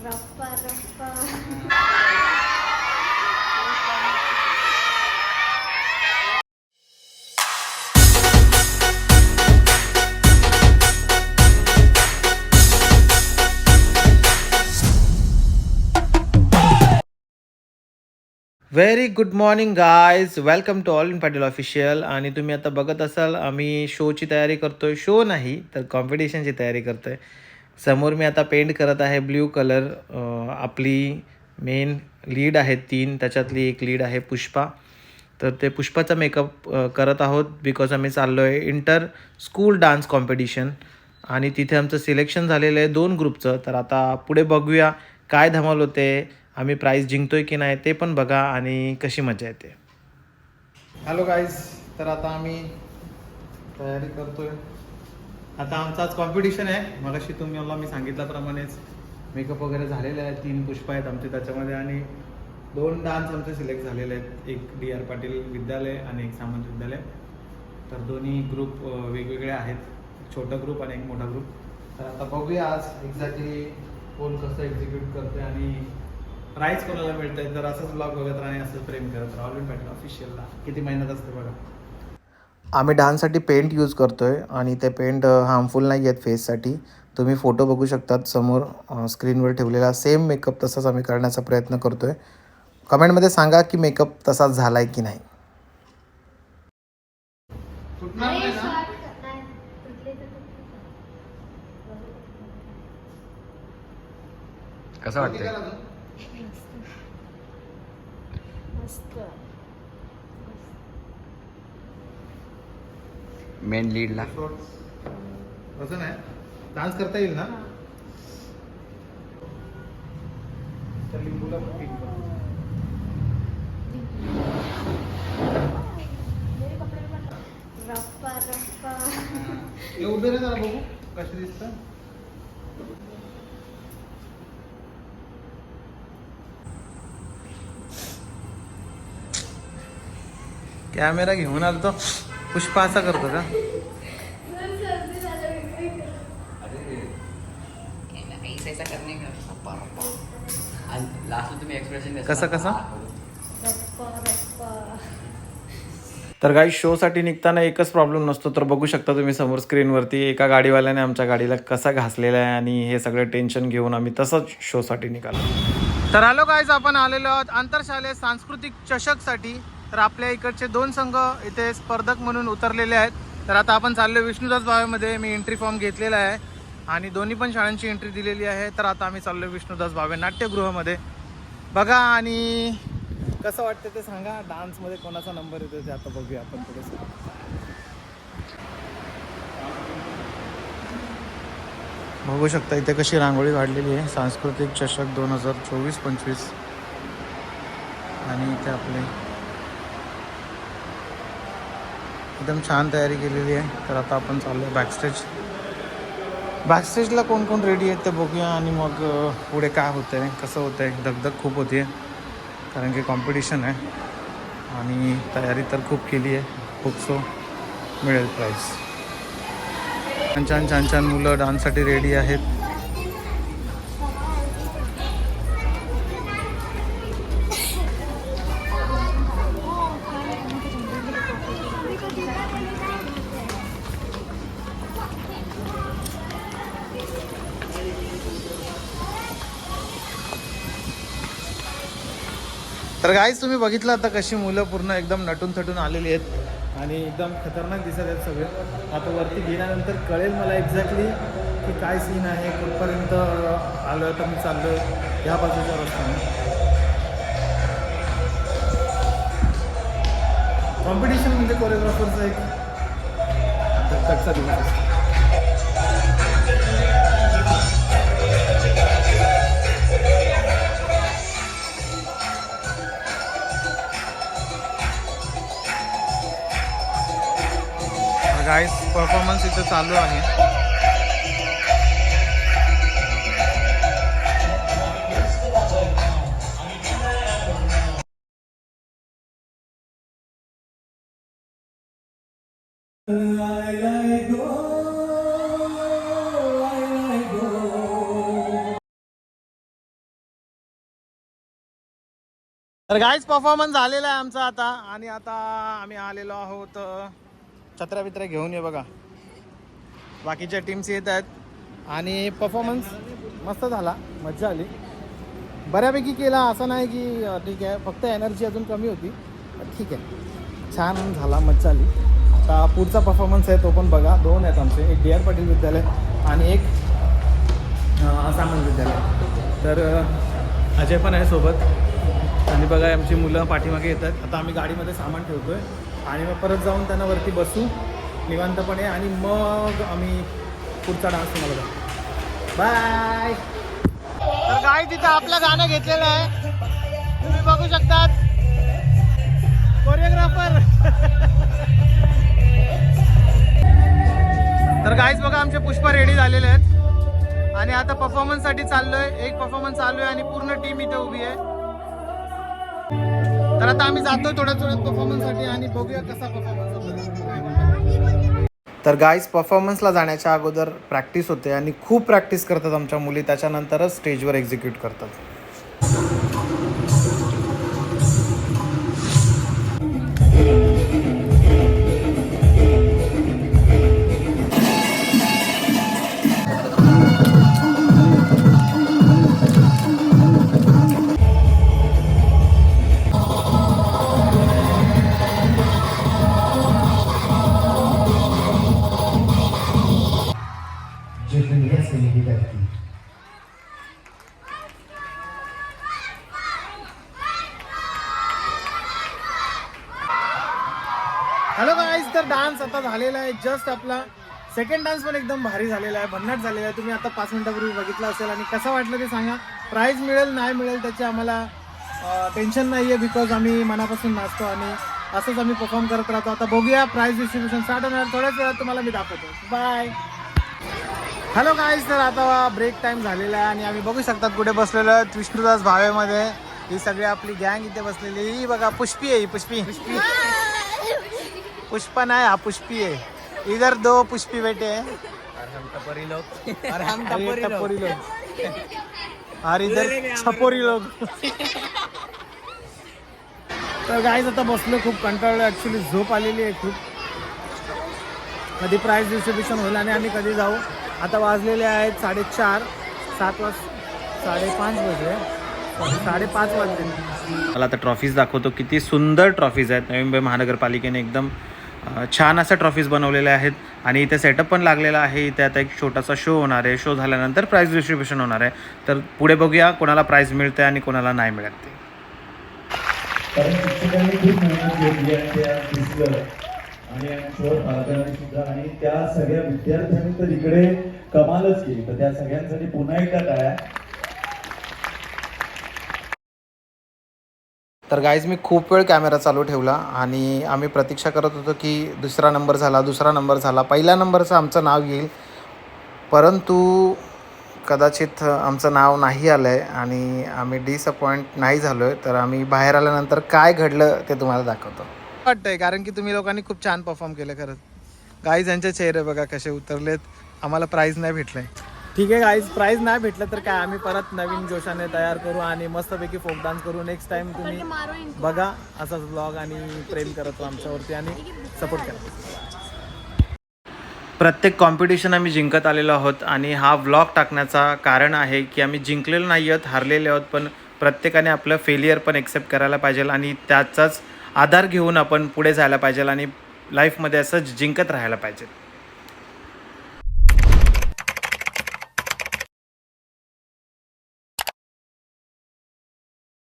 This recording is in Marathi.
रप्पा रप्पा. Very good morning guys, welcome to all in Patil official. आणि तुम्ही आता बघत असाल आम्ही शोची तयारी करतोय. शो नाही तर कॉम्पिटिशनची तयारी करतोय. समोर मी आता पेंट करत आहे ब्ल्यू कलर. आपली मेन लीड आहेत 3, त्याच्यातली एक लीड आहे पुष्पा. तर ते पुष्पाचा मेकअप करत आहोत बिकॉज आम्ही चाललो आहे इंटर स्कूल डान्स कॉम्पिटिशन. आणि तिथे आमचं सिलेक्शन झालेलं आहे 2 ग्रुपचं. तर आता पुढे बघूया काय धमाल होते, आम्ही प्राईज जिंकतोय की नाही ते पण बघा आणि कशी मजा येते. हॅलो गाईज, तर आता आम्ही तयारी करतोय. आता आमचा आज कॉम्पिटिशन आहे. मगाशी तुम्हाला मी सांगितल्याप्रमाणेच मेकअप वगैरे झालेले आहे. 3 पुष्प आहेत आमचे त्याच्यामध्ये आणि 2 डान्स आमचे सिलेक्ट झालेले आहेत. एक DR पाटील विद्यालय आणि एक सामंत विद्यालय. तर दोन्ही ग्रुप वेगवेगळे आहेत. एक छोटा ग्रुप आणि एक मोठा ग्रुप. तर आता बघूया आज एक्झॅक्टली कोण कसं एक्झिक्यूट करते आणि प्राईज कोणाला मिळतंय. तर असंच ब्लॉग बघत राहा आणि असंच प्रेम करत राहा. ऑल इन पाटील ऑफिशियलला किती मेहनत असते बघा. आम्ही डान्ससाठी पेंट यूज करतोय आणि ते पेंट हार्मफुल नाही आहेत फेससाठी. तुम्ही फोटो बघू शकतात समोर स्क्रीनवर ठेवलेला. सेम मेकअप तसाच आम्ही करण्याचा प्रयत्न करतोय. कमेंटमध्ये सांगा की मेकअप तसाच झालाय की नाही. अरे शॉर्ट नाही तुटले तर कसं वाटतंय? मस्त. मेन लीडला असं नाही डान्स करता येईल ना. तर लिंबूला रप्पा रप्पा. उभे जरा बघू कशी दिसतं. कॅमेरा घेऊन आलो तो पुष्पा असा करतो का. कसं कसं रप्पा रप्पा. तर काही शोसाठी निघताना एकच प्रॉब्लेम नसतो. तर बघू शकता तुम्ही समोर स्क्रीनवरती एका गाडीवाल्याने आमच्या गाडीला कसा घासलेला आहे आणि हे सगळं टेन्शन घेऊन आम्ही तसंच शोसाठी निघालो. तर हॅलो गाईज, आपण आलेलो आहोत आंतरशालेय सांस्कृतिक चषकसाठी. तर आपल्या इकडचे 2 संघ इथे स्पर्धक म्हणून उतरलेले आहेत. तर आता आपण चाललो विष्णुदास भावेमध्ये. मी एंट्री फॉर्म घेतलेला आहे आणि दोन्ही पण शाळांची एंट्री दिलेली आहे. तर आता आम्ही चाललो विष्णुदास भावे नाट्यगृहामध्ये. बघा आणि कसं वाटतं ते सांगा. डान्समध्ये कोणाचा नंबर येतो ते आता बघूया आपण पुढे. बघू शकता इथे कशी रांगोळी काढलेली आहे. सांस्कृतिक चषक 2024-25 आणि इथे आपले एकदम छान तयारी केलेली आहे. तर आता आपण चाललो आहे बॅकस्टेज. बॅकस्टेजला कोण कोण रेडी आहेत ते बघूया आणि मग पुढे काय होतं आहे कसं होतं आहे. दगदग खूप होती आहे कारण की कॉम्पिटिशन आहे आणि तयारी तर खूप केली आहे. खूप सो मिळेल प्राईज. छान छान छान छान मुलं डान्ससाठी रेडी आहेत. तर गाईज तुम्ही बघितलं आता कशी मुलं पूर्ण एकदम नटून थटून आलेली आहेत आणि एकदम खतरनाक दिसत आहेत सगळे. आता वरती गेल्यानंतर कळेल मला एक्झॅक्टली की काय सीन आहे. कुठपर्यंत आलो आहे. तर मी चाललो आहे ह्या बाजूच्या रस्त्याने. कॉम्पिटिशन म्हणजे कोरिओग्राफरचा एक दगदगचा दिवस असतो. गाईस परफॉर्मन्स इथे चालू आहे. तर गाईज परफॉर्मन्स झालेला आहे आमचा आता आणि आता आम्ही आलेलो आहोत छत्र्या बित्र्या घेऊन ये बघा. बाकीच्या टीम्स येत आहेत आणि परफॉर्मन्स मस्त झाला, मज्जा आली, बऱ्यापैकी केला. असं नाही की ठीक आहे, फक्त एनर्जी अजून कमी होती, पण ठीक आहे, छान झाला, मज्जा आली. आता पुढचा परफॉर्मन्स आहे तो पण बघा. 2 आहेत आमचे, एक डी.आर. पाटील विद्यालय आणि एक सामंत विद्यालय. तर अजय पण आहे सोबत आणि बघा आमची मुलं पाठीमागे येतात. आता आम्ही गाडीमध्ये सामान ठेवतो आहे आणि मग परत जाऊन त्यांना वरती बसू निवांतपणे आणि मग आम्ही पुढचा डान्स तुम्हाला दाखवू. बाय. तर गाय तिथं आपलं गाणं घेतलेलं आहे, तुम्ही बघू शकतात. कोरिओग्राफर. तर गाईज बघा आमचे पुष्पा रेडी झालेले आहेत आणि आता परफॉर्मन्ससाठी चाललोय. एक परफॉर्मन्स चालू आहे आणि पूर्ण टीम इथे उभी आहे. तर आता आम्ही जातोय थोड्या परफॉर्मन्ससाठी आणि बघूया कसा परफॉर्मन्स होतो. तर गाईज परफॉर्मन्सला जाण्याच्या अगोदर प्रॅक्टिस होते आणि खूप प्रॅक्टिस करतात आमच्या मुली, त्याच्यानंतरच स्टेजवर एक्झिक्यूट करतात. हॅलो गाईज, तर डान्स आता झालेला आहे. जस्ट आपला सेकंड डान्स पण एकदम भारी झालेला आहे, भन्नाट झालेला आहे. तुम्ही आता 5 मिनिटापूर्वी बघितलं असेल आणि कसं वाटलं ते सांगा. प्राईज मिळेल नाही मिळेल त्याची आम्हाला टेन्शन नाही आहे, बिकॉज आम्ही मनापासून नाचतो आणि असंच आम्ही परफॉर्म करत राहतो. आता बघूया प्राईज डिस्ट्रीब्युशन स्टार्ट होणार थोड्याच वेळात, तुम्हाला मी दाखवतो. बाय. हॅलो गाईज, तर आता ब्रेक टाईम झालेला आहे आणि आम्ही बघू शकतात कुठे बसलेलो आहे. विष्णुदास भावेमध्ये ही सगळी आपली गँग इथे बसलेली. ही बघा पुष्पी आहे, ही पुष्पी. पुष्पा नहीं, हाँ पुष्पी है. इधर 2 पुष्पी बैठे हैं और हम टपोरी लोग और इधर छपोरी लोग. तर गाईज आता बसलो, खूप कंटाळलो, ॲक्च्युली झोप आलेली आहे खूप. कधी प्राईज डिस्ट्रीब्युशन होईल आणि आम्ही कधी जाऊ. आता वाजलेले आहेत 4:30, 5:30 वाजले, 5:30 वाजले. मला आता ट्रॉफीज दाखवतो, किती सुंदर ट्रॉफीज आहेत. नवी मुंबई महानगरपालिकेने एकदम छान अशा ट्रॉफीज बनवलेल्या आहेत आणि इथे सेटअप पण लागलेला आहे. इथे आता एक छोटासा शो होणार आहे. शो झाल्यानंतर प्राईज डिस्ट्रीब्युशन होणार आहे. तर पुढे बघूया कोणाला प्राईज मिळते आणि कोणाला नाही मिळत ते. कारण शिक्षकांनी खूप मेहनत घेतली आहे त्या दिसलं आणि आमचं पालकांनी सुद्धा आणि त्या सगळ्या विद्यार्थ्यांनी तर इकडे कमालच केली. तर त्या सगळ्यांसाठी पुन्हा एकदा टाळ्या. तर गाईज मी खूप वेळ कॅमेरा चालू ठेवला आणि आम्ही प्रतीक्षा करत होतो की दुसरा नंबर झाला, पहिल्या नंबरचं आमचं नाव येईल, परंतु कदाचित आमचं नाव नाही आलं आहे आणि आम्ही डिसअपॉइंट नाही झालो आहे. तर आम्ही बाहेर आल्यानंतर काय घडलं ते तुम्हाला दाखवतो. वाटतंय कारण की तुम्ही लोकांनी खूप छान परफॉर्म केलं खरंच. गाईज यांचे चेहरे बघा कसे उतरलेत. आम्हाला प्राईज नाही भेटलं आहे. ठीक आहे गाईज, प्राईज नाही भेटलं तर काय, आम्ही परत नवीन जोशाने तयार करू आणि मस्तपैकी फोक डान्स करू. नेक्स्ट टाइम तुम्ही बघा असाच ब्लॉग आणि प्रेम करतो आमच्यावरती आणि सपोर्ट करा. प्रत्येक कॉम्पिटिशन आम्ही जिंकत आलेलो आहोत आणि हा व्लॉग टाकण्याचा कारण आहे की आम्ही जिंकलेलो नाही आहोत, हारलेले आहोत, पण प्रत्येकाने आपलं फेलियर पण एक्सेप्ट करायला पाहिजे आणि त्याचाच आधार घेऊन आपण पुढे जायला पाहिजे आणि लाईफमध्ये असंच जिंकत राहायला पाहिजे.